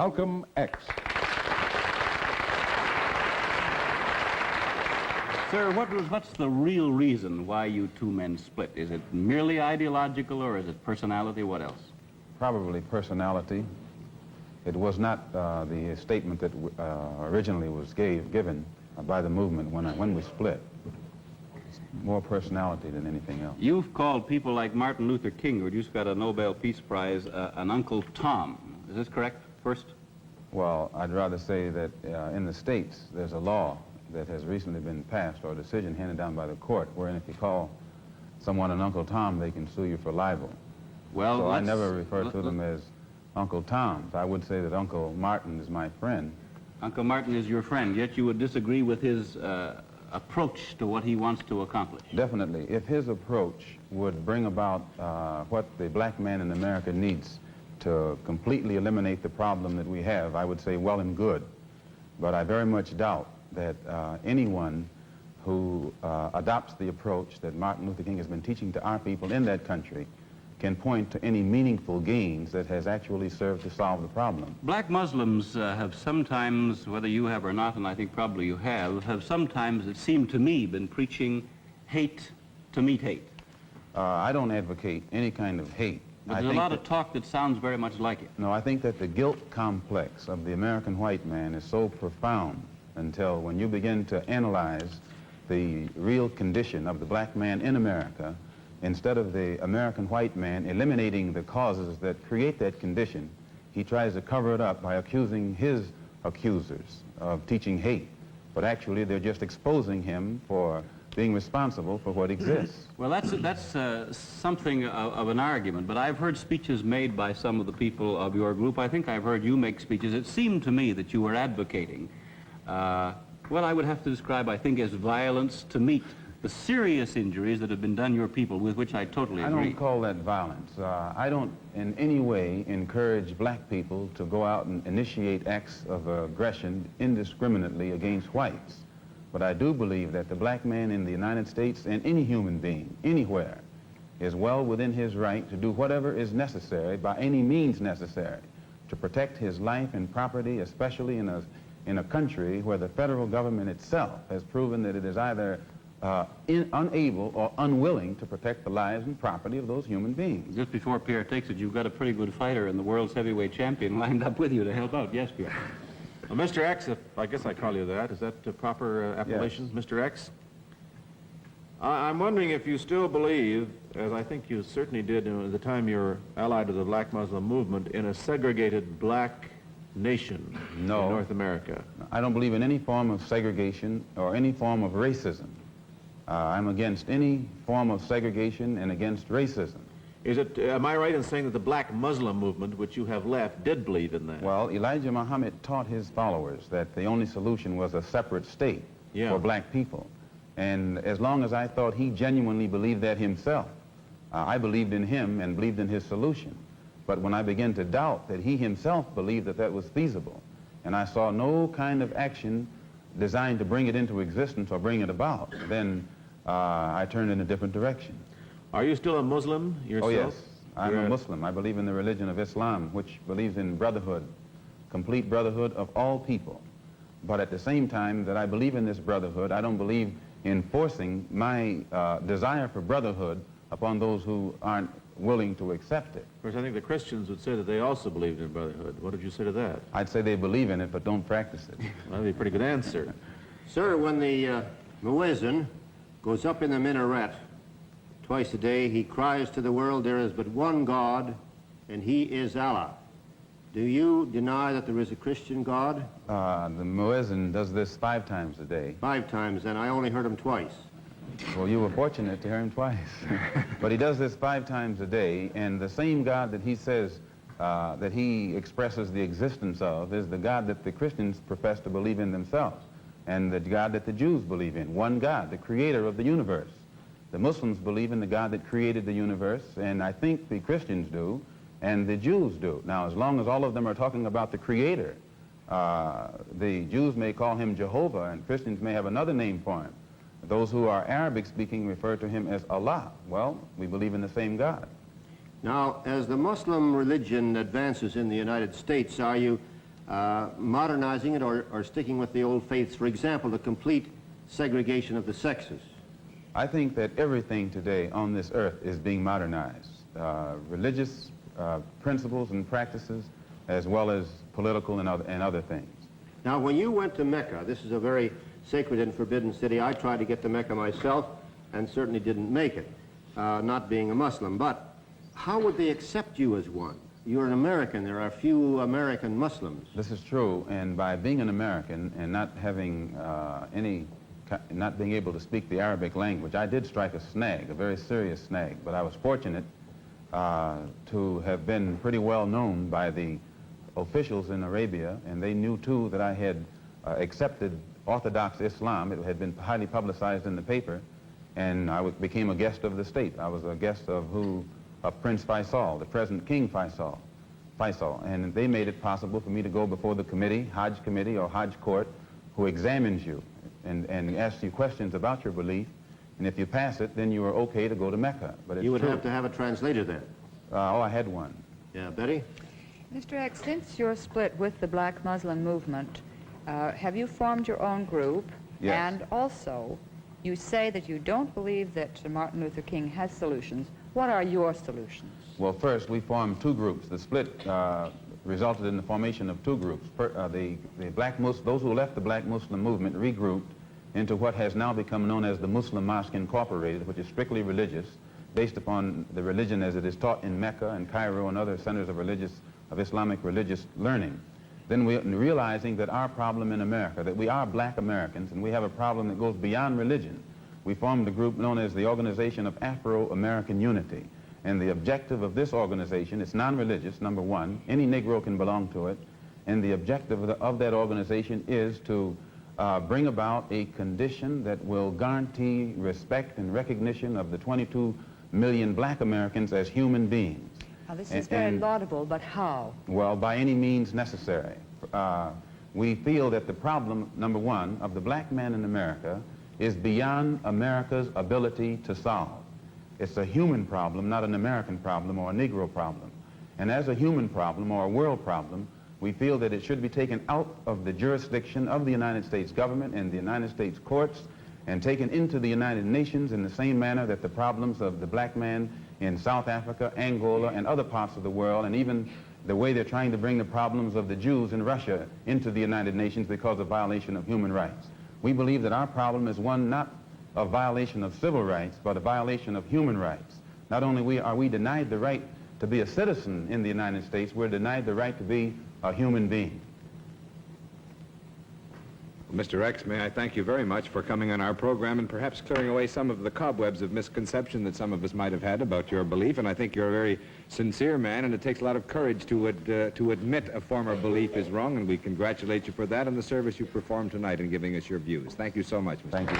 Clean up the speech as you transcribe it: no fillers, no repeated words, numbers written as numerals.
Malcolm X. Sir, what's the real reason why you two men split? Is it merely ideological, or is it personality? What else? Probably personality. It was not the statement that originally was given by the movement when we split. It's more personality than anything else. You've called people like Martin Luther King, who just got a Nobel Peace Prize, an Uncle Tom. Is this correct, first? Well, I'd rather say that in the States, there's a law that has recently been passed, or a decision handed down by the court, wherein if you call someone an Uncle Tom, they can sue you for libel. Well, so I never refer to them as Uncle Toms. I would say that Uncle Martin is my friend. Uncle Martin is your friend, yet you would disagree with his approach to what he wants to accomplish. Definitely. If his approach would bring about what the black man in America needs to completely eliminate the problem that we have, I would say well and good. But I very much doubt that anyone who adopts the approach that Martin Luther King has been teaching to our people in that country can point to any meaningful gains that has actually served to solve the problem. Black Muslims have sometimes, whether you have or not, and I think probably you have sometimes, it seemed to me, been preaching hate to meet hate. I don't advocate any kind of hate. But there's a lot of talk that sounds very much like it. No, I think that the guilt complex of the American white man is so profound until when you begin to analyze the real condition of the black man in America, instead of the American white man eliminating the causes that create that condition, he tries to cover it up by accusing his accusers of teaching hate. But actually, they're just exposing him for being responsible for what exists. Well, that's something of an argument, but I've heard speeches made by some of the people of your group. I think I've heard you make speeches. It seemed to me that you were advocating what I would have to describe, I think, as violence to meet the serious injuries that have been done your people, with which I totally agree. I don't call that violence. I don't in any way encourage black people to go out and initiate acts of aggression indiscriminately against whites. But I do believe that the black man in the United States, and any human being, anywhere, is well within his right to do whatever is necessary, by any means necessary, to protect his life and property, especially in a country where the federal government itself has proven that it is either unable or unwilling to protect the lives and property of those human beings. Just before Pierre takes it, you've got a pretty good fighter and the world's heavyweight champion lined up with you to help out. Yes, Pierre. Well, Mr. X, if I guess I call you that, is that the proper appellation, Yes. Mr. X? I'm wondering if you still believe, as I think you certainly did at the time you were allied to the black Muslim movement, in a segregated black nation in North America. I don't believe in any form of segregation or any form of racism. I'm against any form of segregation and against racism. Am I right in saying that the black Muslim movement, which you have left, did believe in that? Well, Elijah Muhammad taught his followers that the only solution was a separate state for black people. And as long as I thought he genuinely believed that himself, I believed in him and believed in his solution. But when I began to doubt that he himself believed that that was feasible, and I saw no kind of action designed to bring it into existence or bring it about, then I turned in a different direction. Are you still a Muslim yourself? Oh, yes. I'm a Muslim. I believe in the religion of Islam, which believes in brotherhood, complete brotherhood of all people. But at the same time that I believe in this brotherhood, I don't believe in forcing my desire for brotherhood upon those who aren't willing to accept it. Of course, I think the Christians would say that they also believed in brotherhood. What did you say to that? I'd say they believe in it, but don't practice it. Well, that'd be a pretty good answer. Sir, when the muezzin goes up in the minaret twice a day, he cries to the world, there is but one God, and he is Allah. Do you deny that there is a Christian God? The muezzin does this 5 times a day. 5 times, and I only heard him twice. Well, you were fortunate to hear him twice. But he does this 5 times a day, and the same God that he says that he expresses the existence of is the God that the Christians profess to believe in themselves, and the God that the Jews believe in. One God, the creator of the universe. The Muslims believe in the God that created the universe, and I think the Christians do, and the Jews do. Now, as long as all of them are talking about the creator, the Jews may call him Jehovah, and Christians may have another name for him. Those who are Arabic speaking refer to him as Allah. Well, we believe in the same God. Now, as the Muslim religion advances in the United States, are you modernizing it or sticking with the old faiths? For example, the complete segregation of the sexes. I think that everything today on this earth is being modernized. Religious principles and practices, as well as political and other things. Now, when you went to Mecca, this is a very sacred and forbidden city. I tried to get to Mecca myself and certainly didn't make it, not being a Muslim. But how would they accept you as one? You're an American. There are few American Muslims. This is true, and by being an American and not having not being able to speak the Arabic language, I did strike a snag, a very serious snag, but I was fortunate to have been pretty well known by the officials in Arabia, and they knew too that I had accepted Orthodox Islam. It had been highly publicized in the paper, and I became a guest of the state. I was a guest of Prince Faisal, the present King Faisal, and they made it possible for me to go before the committee, Hajj committee or Hajj court, who examines you and asks you questions about your belief, and if you pass it, then you are okay to go to Mecca. But it's You would true. have to have a translator then. Oh, I had one. Yeah, Betty? Mr. X, since you're split with the Black Muslim movement, have you formed your own group? Yes. And also, you say that you don't believe that Martin Luther King has solutions. What are your solutions? Well, first, we formed two groups. The split resulted in the formation of two groups. Those who left the Black Muslim movement regrouped into what has now become known as the Muslim Mosque Incorporated, which is strictly religious, based upon the religion as it is taught in Mecca and Cairo and other centers of Islamic religious learning. Then realizing that our problem in America, that we are black Americans and we have a problem that goes beyond religion, we formed a group known as the Organization of Afro-American Unity. And the objective of this organization, it's non-religious, number one. Any Negro can belong to it. And the objective of that organization is to bring about a condition that will guarantee respect and recognition of the 22 million black Americans as human beings. Now, this is very laudable, but how? Well, by any means necessary. We feel that the problem, number one, of the black man in America is beyond America's ability to solve. It's a human problem, not an American problem or a Negro problem. And as a human problem or a world problem, we feel that it should be taken out of the jurisdiction of the United States government and the United States courts and taken into the United Nations in the same manner that the problems of the black man in South Africa, Angola, and other parts of the world, and even the way they're trying to bring the problems of the Jews in Russia into the United Nations because of violation of human rights. We believe that our problem is one not of violation of civil rights, but a violation of human rights. Not only are we denied the right to be a citizen in the United States, we're denied the right to be a human being. Well, Mr. X, may I thank you very much for coming on our program and perhaps clearing away some of the cobwebs of misconception that some of us might have had about your belief. And I think you're a very sincere man, and it takes a lot of courage to admit a former belief is wrong, and we congratulate you for that and the service you performed tonight in giving us your views. Thank you so much, Mr. Thank you.